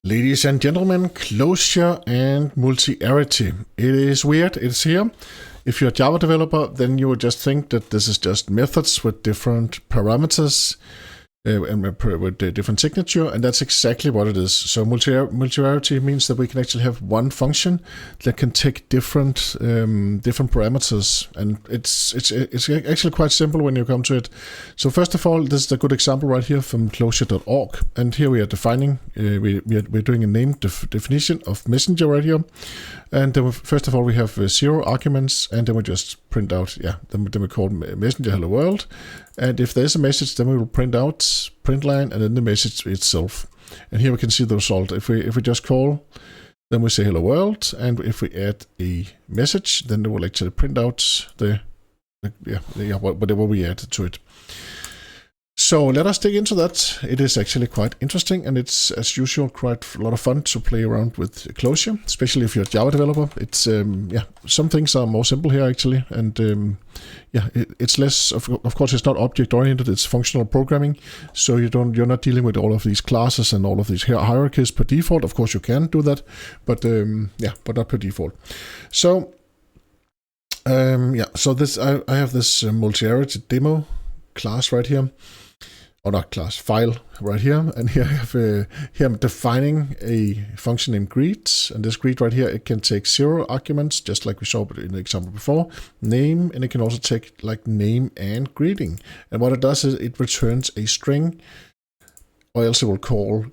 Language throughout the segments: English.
Ladies and gentlemen, Clojure and Multiarity. It is weird, it's here. If you're a Java developer, then you would just think that this is just methods with different parameters and with a different signature, and that's exactly what it is. So multiarity means that we can actually have one function that can take different parameters, and it's actually quite simple when you come to it. So first of all, this is a good example right here from Clojure.org, and here we are defining, we're doing a name definition of messenger right here, and then first of all we have 0 arguments, and then we just print out, then we call messenger hello world. And if there's a message, then we will print out print line and then the message itself. And here we can see the result. If we just call, then we say hello world. And if we add a message, then it will actually print out whatever we add to it. So let us dig into that. It is actually quite interesting, and it's, as usual, quite a lot of fun to play around with Clojure, especially if you're a Java developer. It's some things are more simple here actually, and it's less of course it's not object oriented, it's functional programming, so you're not dealing with all of these classes and all of these hierarchies per default. Of course you can do that, but not per default. So so this I have this multiarity demo class right here. Or not class, file right here, and here I have here I'm defining a function named greet, and this greet right here, it can take 0 arguments, just like we saw in the example before, name, and it can also take like name and greeting. And what it does is it returns a string, or else it will call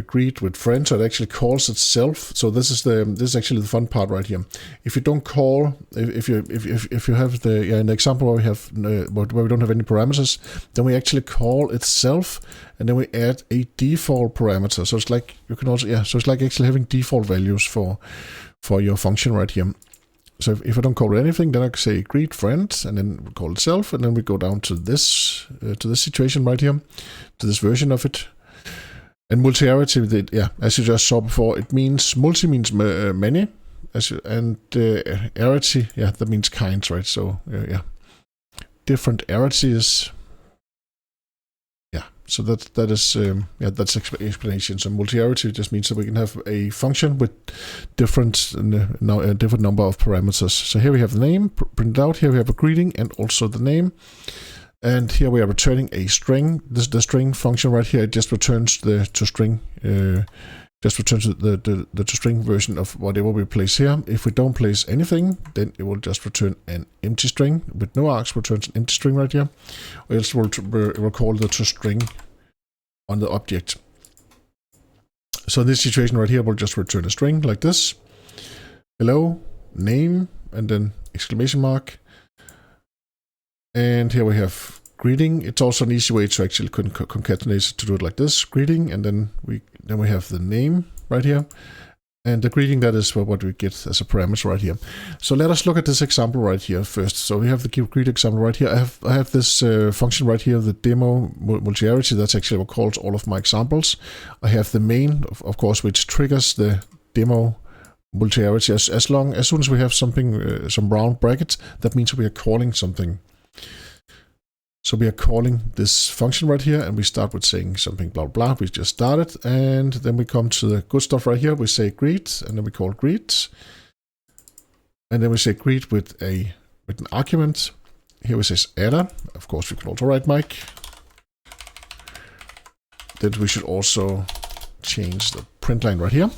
greet with friend, so it actually calls itself. So this is actually the fun part right here. If you don't call, if you have in the example where we have where we don't have any parameters, then we actually call itself, and then we add a default parameter. So it's like you can also so it's like actually having default values for your function right here. So if I don't call it anything, then I can say greet friend, and then we call itself, and then we go down to this situation right here, to this version of it. And multiarity, as you just saw before, it means multi means many, and arity, that means kinds, right? So different arities, so that is that's explanation. So multiarity just means that we can have a function with different number of parameters. So here we have the name printed out. Here we have a greeting and also the name. And here we are returning a string. The string function right here, it just returns the toString, the toString version of whatever we place here. If we don't place anything, then it will just return an empty string with no args. Returns an empty string right here, or else it will call the toString on the object. So in this situation right here, we'll just return a string like this: hello, name, and then exclamation mark. And here we have greeting. It's also an easy way to actually concatenate to do it like this: greeting, and then we have the name right here, and the greeting, that is what we get as a parameter right here. So let us look at this example right here first. So we have the greet example right here. I have this function right here, the demo multiarity. That's actually what calls all of my examples. I have the main, of course, which triggers the demo multiarity. As soon as we have something, some round brackets, that means we are calling something. So we are calling this function right here, and we start with saying something blah blah. We just started, and then we come to the good stuff right here. We say greet, and then we call greet, and then we say greet with an argument. Here we say adder. Of course, we can also write Mike. Then we should also change the print line right here,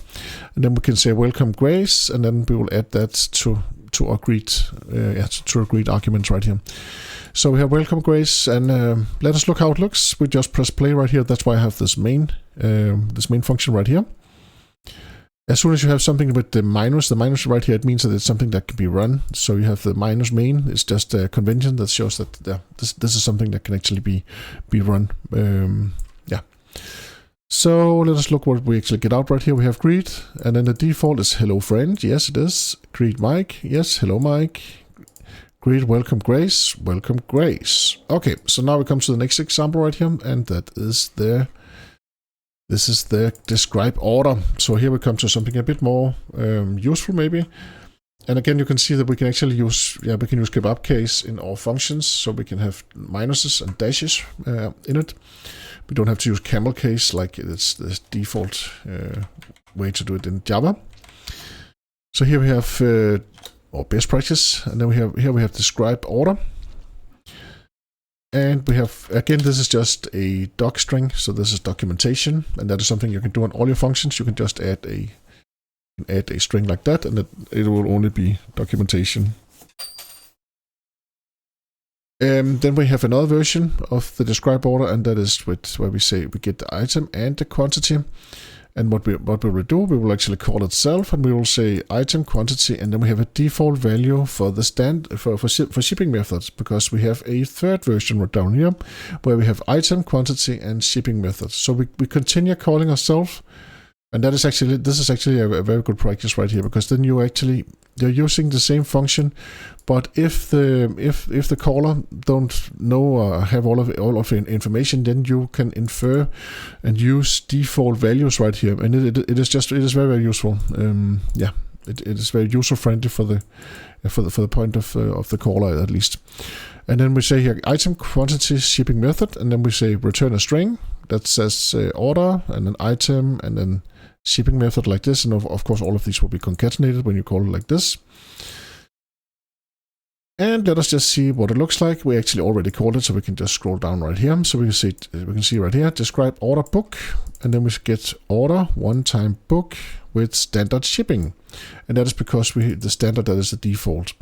and then we can say welcome Grace, and then we will add that to our greet, to our greet arguments right here. So we have welcome Grace, and let us look how it looks. We just press play right here. That's why I have this main function right here. As soon as you have something with the minus right here, it means that it's something that can be run. So you have the minus main. It's just a convention that shows that this is something that can actually be run. So let us look what we actually get out right here. We have greet, and then the default is hello friend. Yes, it is. Greet Mike. Yes, hello Mike. Greet welcome Grace. Welcome Grace. Okay, so now we come to the next example right here, and that is this is the describe order. So here we come to something a bit more useful maybe. And again, you can see that we can actually use grep uppercase in all functions, so we can have minuses and dashes in it. We don't have to use camel case like it's the default way to do it in Java. So here we have our best practice, and then we have describe order. And we have, again, this is just a doc string, so this is documentation, and that is something you can do on all your functions. You can just add a string like that, and it will only be documentation. Then we have another version of the describe order, and that is where we say we get the item and the quantity. And what we will do, we will actually call itself, and we will say item quantity, and then we have a default value for the for shipping methods, because we have a third version right down here where we have item quantity and shipping methods. So we continue calling ourselves, and this is actually a very good practice right here, because then you're using the same function, but if the caller don't know or have all of the information, then you can infer and use default values right here, and it is very, very useful. It is very user friendly for the point of the caller at least. And then we say here item quantity shipping method, and then we say return a string that says order and an item and then shipping method like this, and of course all of these will be concatenated when you call it like this. And let us just see what it looks like. We actually already called it, so we can just scroll down right here. So we can see right here, describe order book, and then we get order one-time book with standard shipping, and that is because the standard, that is the default.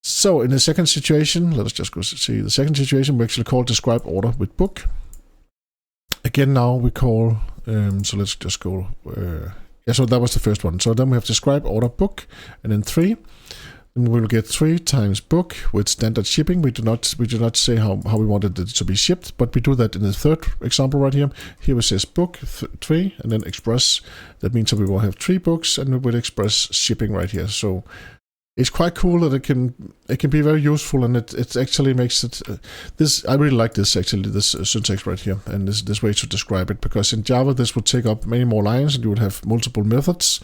So in the second situation, let us just go see the second situation. We actually call describe order with book. Again, now we call. So let's just go. So that was the first one. So then we have describe order book, and then 3. And we will get 3 times book with standard shipping. We do not say how we wanted it to be shipped, but we do that in the third example right here. Here it says book 3, and then express. That means that we will have 3 books, and we will express shipping right here. So it's quite cool that it can be very useful, and it actually makes it this. I really like this syntax right here, and this way to describe it, because in Java this would take up many more lines, and you would have multiple methods,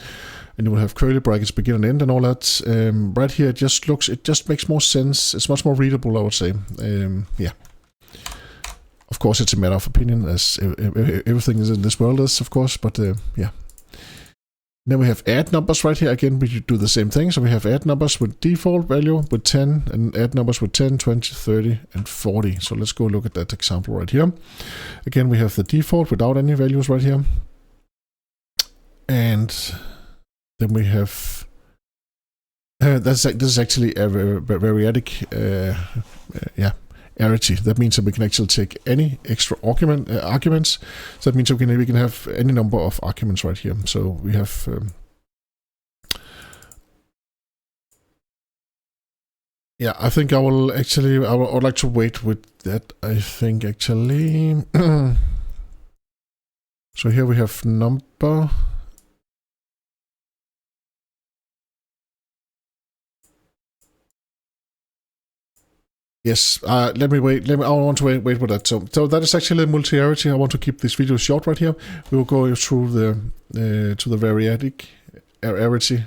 and you will have curly brackets begin and end and all that. Right here it just makes more sense. It's much more readable, I would say. Yeah. Of course, it's a matter of opinion, as everything is in this world is, of course, but yeah. Then we have add numbers right here. Again, we do the same thing. So we have add numbers with default value with 10, and add numbers with 10, 20, 30, and 40. So let's go look at that example right here. Again, we have the default without any values right here. And then we have this is actually a variadic arity. That means that we can actually take any extra arguments. So that means that we can have any number of arguments right here. So we have I think I would like to wait with that. I think actually. So here we have number. Yes, let me wait. I want to wait with that. So that is actually multiarity. I want to keep this video short right here. We will go through to the variadic arity,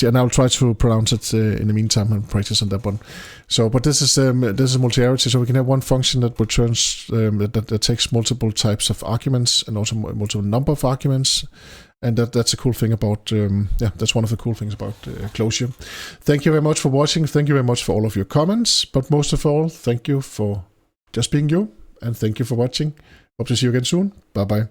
and I'll try to pronounce it in the meantime and practice on that one. So, but this is multiarity. So we can have one function that returns that takes multiple types of arguments and also multiple number of arguments. And that's a cool thing about, that's one of the cool things about Clojure. Thank you very much for watching. Thank you very much for all of your comments. But most of all, thank you for just being you. And thank you for watching. Hope to see you again soon. Bye-bye.